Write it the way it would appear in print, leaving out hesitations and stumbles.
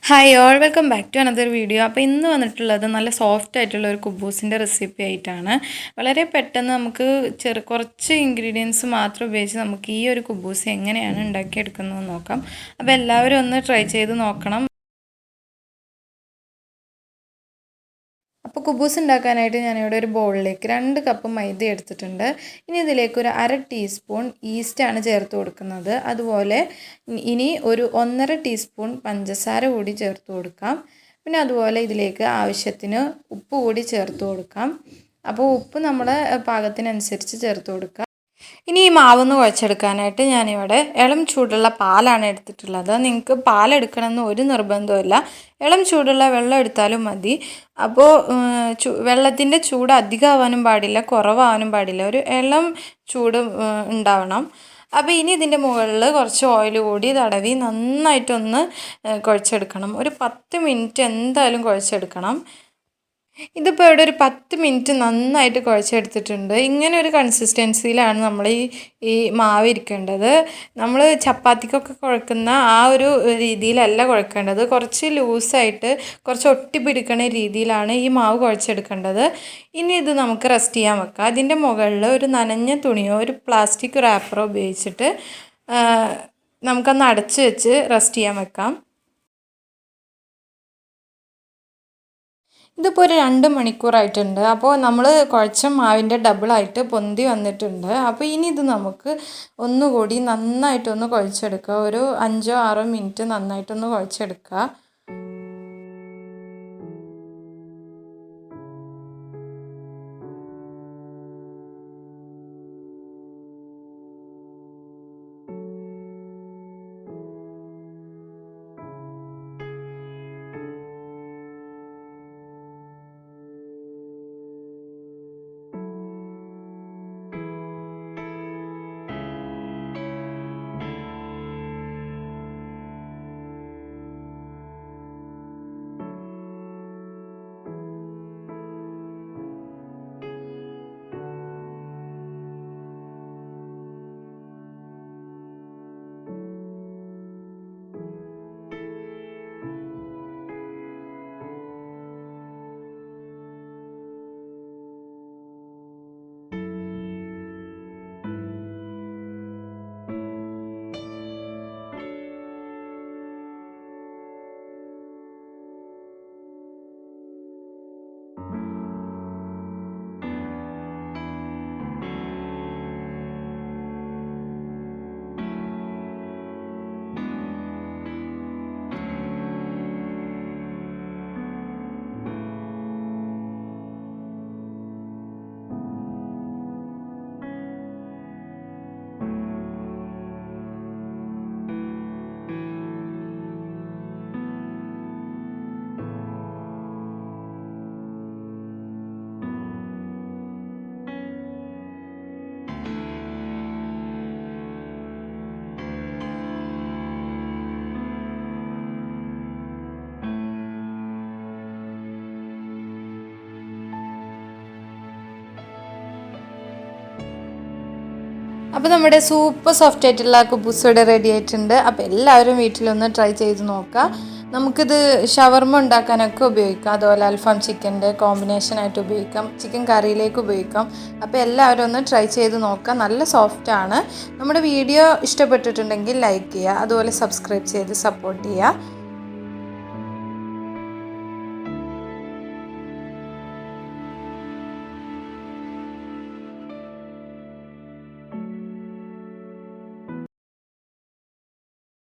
Hi all welcome back to another video. അപ്പോൾ ഇന്ന് വന്നിട്ടുള്ളത് നല്ല സോഫ്റ്റ് ആയിട്ടുള്ള ഒരു കുബൂസിൻ്റെ റെസിപ്പി ആയിട്ടാണ്. വളരെ പെട്ടെന്ന് നമുക്ക് കുറച്ച് ഇൻഗ്രീഡിയൻസ് മാത്രം ഉപയോഗിച്ച് നമുക്ക് ഈ ഒരു കുബൂസ് എങ്ങനെയാണ് ഉണ്ടാക്കിയെടുക്കുന്നതെന്ന് നോക്കാം. അപ്പോൾ എല്ലാവരും ഒന്ന് ട്രൈ ചെയ്ത് നോക്കണം. അപ്പോൾ കുബൂസ് ഉണ്ടാക്കാനായിട്ട് ഞാനിവിടെ ഒരു ബൗളിലേക്ക് 2 കപ്പ് മൈദ എടുത്തിട്ടുണ്ട്. ഇനി ഇതിലേക്ക് ഒരു 1/2 ടീസ്പൂൺ ഈസ്റ്റാണ് ചേർത്ത് കൊടുക്കുന്നത്. അതുപോലെ ഇനി ഒരു 1.5 ടീസ്പൂൺ പഞ്ചസാര കൂടി ചേർത്ത് കൊടുക്കാം. പിന്നെ അതുപോലെ ഇതിലേക്ക് ആവശ്യത്തിന് ഉപ്പ് കൂടി ചേർത്ത് കൊടുക്കാം. അപ്പോൾ ഉപ്പ് നമ്മുടെ പാകത്തിനനുസരിച്ച് ചേർത്ത് കൊടുക്കുക. ഇനി ഈ മാവൊന്ന് കുഴച്ചെടുക്കാനായിട്ട് ഞാനിവിടെ ഇളം ചൂടുള്ള പാലാണ് എടുത്തിട്ടുള്ളത്. നിങ്ങൾക്ക് പാലെടുക്കണമെന്ന് ഒരു നിർബന്ധമില്ല, ഇളം ചൂടുള്ള വെള്ളം എടുത്താലും മതി. അപ്പോൾ വെള്ളത്തിൻ്റെ ചൂട് അധികമാവാനും പാടില്ല, കുറവാവാനും പാടില്ല, ഒരു ഇളം ചൂട് ഉണ്ടാവണം. അപ്പോൾ ഇനി ഇതിൻ്റെ മുകളിൽ കുറച്ച് ഓയിൽ കൂടി തടവി നന്നായിട്ടൊന്ന് കുഴച്ചെടുക്കണം. ഒരു 10 മിനിറ്റ് എന്തായാലും കുഴച്ചെടുക്കണം. ഇതിപ്പോൾ ഇവിടെ ഒരു 10 മിനിറ്റ് നന്നായിട്ട് കുഴച്ചെടുത്തിട്ടുണ്ട്. ഇങ്ങനെ ഒരു കൺസിസ്റ്റൻസിയിലാണ് നമ്മൾ ഈ മാവ് ഇരിക്കേണ്ടത്. നമ്മൾ ചപ്പാത്തിക്കൊക്കെ കുഴക്കുന്ന ആ ഒരു രീതിയിലല്ല കുഴക്കേണ്ടത്. കുറച്ച് ലൂസായിട്ട് കുറച്ച് ഒട്ടിപ്പിടിക്കുന്ന രീതിയിലാണ് ഈ മാവ് കുഴച്ചെടുക്കേണ്ടത്. ഇനി ഇത് നമുക്ക് റെസ്റ്റ് ചെയ്യാൻ വെക്കാം. അതിൻ്റെ മുകളിൽ ഒരു നനഞ്ഞ തുണിയോ ഒരു പ്ലാസ്റ്റിക് റാപ്പറോ ഉപയോഗിച്ചിട്ട് നമുക്കൊന്ന് അടച്ച് വെച്ച് റെസ്റ്റ് ചെയ്യാൻ വെക്കാം. ഇതിപ്പോൾ ഒരു 2 മണിക്കൂറായിട്ടുണ്ട്. അപ്പോൾ നമ്മൾ കുഴച്ച മാവിൻ്റെ ഡബിളായിട്ട് പൊന്തി വന്നിട്ടുണ്ട്. അപ്പോൾ ഇനി ഇത് നമുക്ക് ഒന്നുകൂടി നന്നായിട്ടൊന്ന് കുഴച്ചെടുക്കുക. ഒരു 5-6 മിനിറ്റ് നന്നായിട്ടൊന്ന് കുഴച്ചെടുക്കുക. അപ്പോൾ നമ്മുടെ സൂപ്പർ സോഫ്റ്റ് ആയിട്ടുള്ള കുബൂസ് ഇവിടെ റെഡി ആയിട്ടുണ്ട്. അപ്പോൾ എല്ലാവരും വീട്ടിലൊന്ന് ട്രൈ ചെയ്ത് നോക്കുക. നമുക്കിത് ഷവർമ ഉണ്ടാക്കാനൊക്കെ ഉപയോഗിക്കാം. അതുപോലെ അൽഫാം ചിക്കൻ്റെ കോമ്പിനേഷനായിട്ട് ഉപയോഗിക്കാം, ചിക്കൻ കറിയിലേക്ക് ഉപയോഗിക്കാം. അപ്പോൾ എല്ലാവരും ഒന്ന് ട്രൈ ചെയ്ത് നോക്കുക. നല്ല സോഫ്റ്റാണ്. നമ്മുടെ വീഡിയോ ഇഷ്ടപ്പെട്ടിട്ടുണ്ടെങ്കിൽ ലൈക്ക് ചെയ്യുക, അതുപോലെ സബ്സ്ക്രൈബ് ചെയ്ത് സപ്പോർട്ട് ചെയ്യുക.